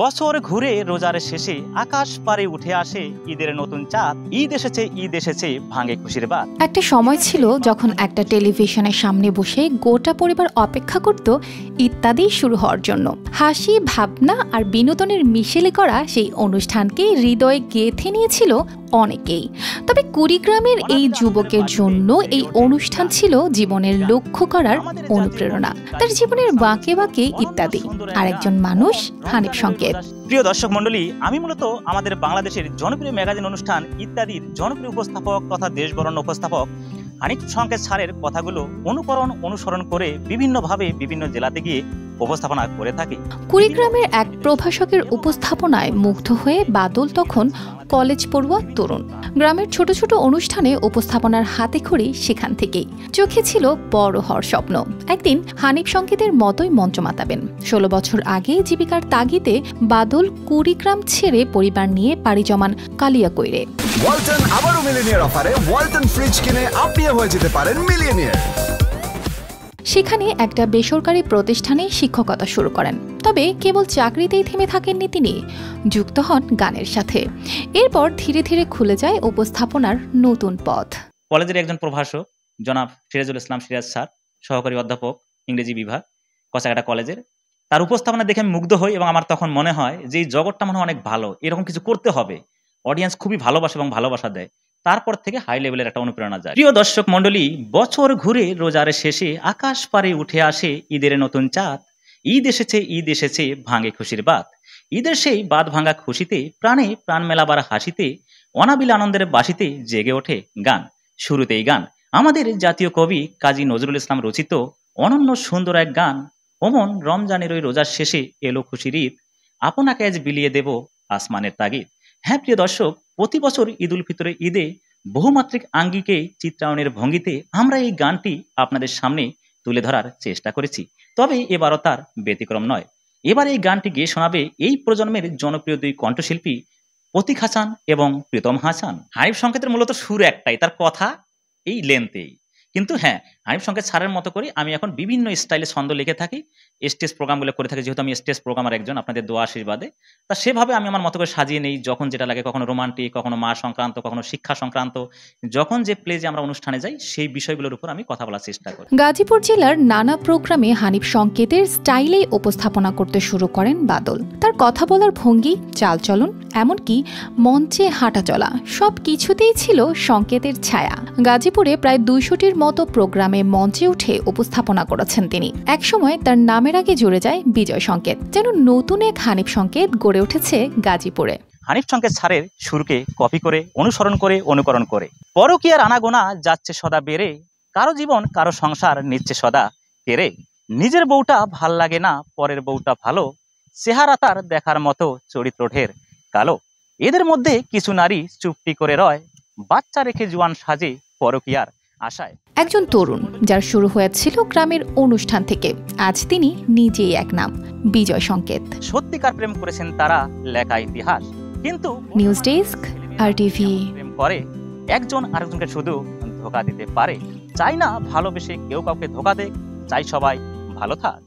বছর ঘুরে রোজার শেষে আকাশ পারে উঠে আসে ঈদের নতুন চাঁদ। ঈদ এসেছে ভাঙে খুশির বাত। একটা সময় ছিল যখন একটা টেলিভিশনের সামনে বসে গোটা পরিবার অপেক্ষা করত ইত্যাদি শুরু হওয়ার জন্য। হাসি, ভাবনা আর বিনোদনের মিশেলে করা সেই অনুষ্ঠানকে হৃদয়ে গেঁথে নিয়েছিল অনেকেই। তবে কুড়িগ্রামের এই যুবকের জন্য এই অনুষ্ঠান ছিল জীবনের লক্ষ্য করার অনুপ্রেরণা। তার জীবনের বাঁকে বাঁকে ইত্যাদি আর একজন মানুষ হানিফ সংকেত। প্রিয় দর্শক মন্ডলী, আমি মূলত আমাদের বাংলাদেশের জনপ্রিয় ম্যাগাজিন অনুষ্ঠান ইত্যাদির জনপ্রিয় উপস্থাপক তথা দেশবরণ্য উপস্থাপক হানিফ সংকেত স্যারের কথাগুলো অনুসরণ করে বিভিন্নভাবে বিভিন্ন জেলাতে গিয়ে উপস্থাপনা করে থাকি। কুড়িগ্রামের এক প্রভাষকের উপস্থাপনায় মুগ্ধ হয়ে বাদল তখন কলেজ পড়ুয়া তরুণ। গ্রামের ছোট ছোট অনুষ্ঠানে উপস্থাপনার হাতে খড়ি সেখান থেকেই। চোখে ছিল বড় হওয়ার স্বপ্ন, একদিন হানিফ সংকেতের মতোই মঞ্চ মাতাবেন। 16 বছর আগে জীবিকার তাগিদে বাদল কুড়িগ্রাম ছেড়ে পরিবার নিয়ে পাড়ি জমান কালিয়াকৈরে। ওয়ালটন আবারও মিলিয়নিয়ার অফারে ওয়ালটন ফ্রিজ কিনে আপনিও হয়ে যেতে পারেন মিলিয়নিয়ার। সেখানে একটা বেসরকারি প্রতিষ্ঠানে শিক্ষকতা শুরু করেন। তবে কেবল চাকরিতেই থেমে থাকেননি তিনি, যুক্ত হন গানের সাথে। এরপর ধীরে ধীরে খুলে যায় উপস্থাপনার নতুন পথ। কলেজের একজন প্রভাষক জনাব সিরাজুল ইসলাম সিরাজ স্যার, সহকারী অধ্যাপক ইংরেজি বিভাগ, কচাকাটা কলেজের, তার উপস্থাপনা দেখে আমি মুগ্ধ হই এবং আমার তখন মনে হয় যে এই জগৎটা মনে হয় অনেক ভালো, এরকম কিছু করতে হবে। অডিয়েন্স খুবই ভালোবাসে এবং ভালোবাসা দেয়। তারপর থেকে হাই লেভেলের একটা অনুপ্রেরণা যায়। প্রিয় দর্শক মন্ডলী, বছর ঘুরে রোজার শেষে আকাশ পারে উঠে আসে ঈদের নতুন চাঁদ। ঈদ এসেছে ভাঙে খুশির বাত। ঈদের সেই বাদ ভাঙা খুশিতে প্রাণে প্রাণ মেলাবার হাসিতে অনাবিল আনন্দের বাসিতে জেগে ওঠে গান। শুরুতেই গান আমাদের জাতীয় কবি কাজী নজরুল ইসলাম রচিত অনন্য সুন্দর এক গান। ওমন রমজানের ওই রোজার শেষে এলো খুশির ঈদ, আপনাকে আজ বিলিয়ে দেব আসমানের তাগিদ। হ্যাঁ প্রিয় দর্শক, প্রতি বছর ঈদ উল ফিতরের ঈদে বহুমাত্রিক আঙ্গিকে চিত্রায়নের ভঙ্গিতে আমরা এই গানটি আপনাদের সামনে তুলে ধরার চেষ্টা করেছি। তবে এবারও তার ব্যতিক্রম নয়। এবার এই গানটি গেয়ে শোনাবে এই প্রজন্মের জনপ্রিয় দুই কণ্ঠশিল্পী প্রতীক হাসান এবং প্রীতম হাসান। হানিফ সংকেতের মূলত সুর একটাই, তার কথা এই লেন্থেই। কিন্তু হ্যাঁ, হানিফ সংকেত স্যারের মতো করে আমি এখন বিভিন্ন স্টাইলে ছন্দ লিখে থাকি, স্টেজ প্রোগ্রামগুলো করে থাকি, যেহেতু আমি স্টেজ প্রোগ্রামার একজন, আপনাদের দোয়া আশীর্বাদে। তা সেভাবে আমি আমার মতো করে সাজিয়ে নেই, যখন যেটা লাগে, কখনো রোমান্টিক, কখনো মা সংক্রান্ত, কখনো শিক্ষা সংক্রান্ত, যখন যে প্লেজে আমরা অনুষ্ঠানে যাই সেই বিষয়গুলোর উপর আমি কথা বলার চেষ্টা করি। গাজীপুর জেলার নানা প্রোগ্রামে হানিফ সংকেতের স্টাইলেই উপস্থাপনা করতে শুরু করেন বাদল। তার কথা বলার ভঙ্গি, চালচলন, এমনকি মঞ্চে হাঁটা চলা সব কিছুতেই ছিল সংকেতের ছায়া। গাজীপুরে প্রায় 200টির মতো প্রোগ্রামে মঞ্চে উঠে উপস্থাপনা করেছেন তিনি। একসময় তার নামের আগে জুড়ে যায় বিজয় সংকেত, যেন নতুন এক হানিফ সংকেত গড়ে উঠেছে গাজীপুরে। হানিফ সংকেত স্যারের সুরকে কপি করে, অনুকরণ করে পরকীয়ার আনাগোনা যাচ্ছে সদা বেড়ে, কারো জীবন কারো সংসার নিচ্ছে সদা কেড়ে। নিজের বউটা ভাল লাগে না, পরের বউটা ভালো, চেহারা তার দেখার মতো, চরিত্র ঢের কালো। এদের মধ্যে কিছু নারী চুপটি করে রয়, বাচ্চা রেখে জোয়ান সাজে পরকীয়ার আশায়। একজন তরুণ যার শুরু হয়েছিল গ্রামের অনুষ্ঠান থেকে, আজ তিনি নিজেই এক নাম, বিজয় সংকেত। সত্যিকার প্রেম করেছেন তারা, লেখা ইতিহাস। কিন্তু নিউজ ডেস্ক RTV। প্রেম করে একজন আরেকজনকে শুধু ধোঁকা দিতে পারে। চাই না ভালোবেসে কেউ কাউকে ধোঁকা দেয়, চাই সবাই ভালো থাক।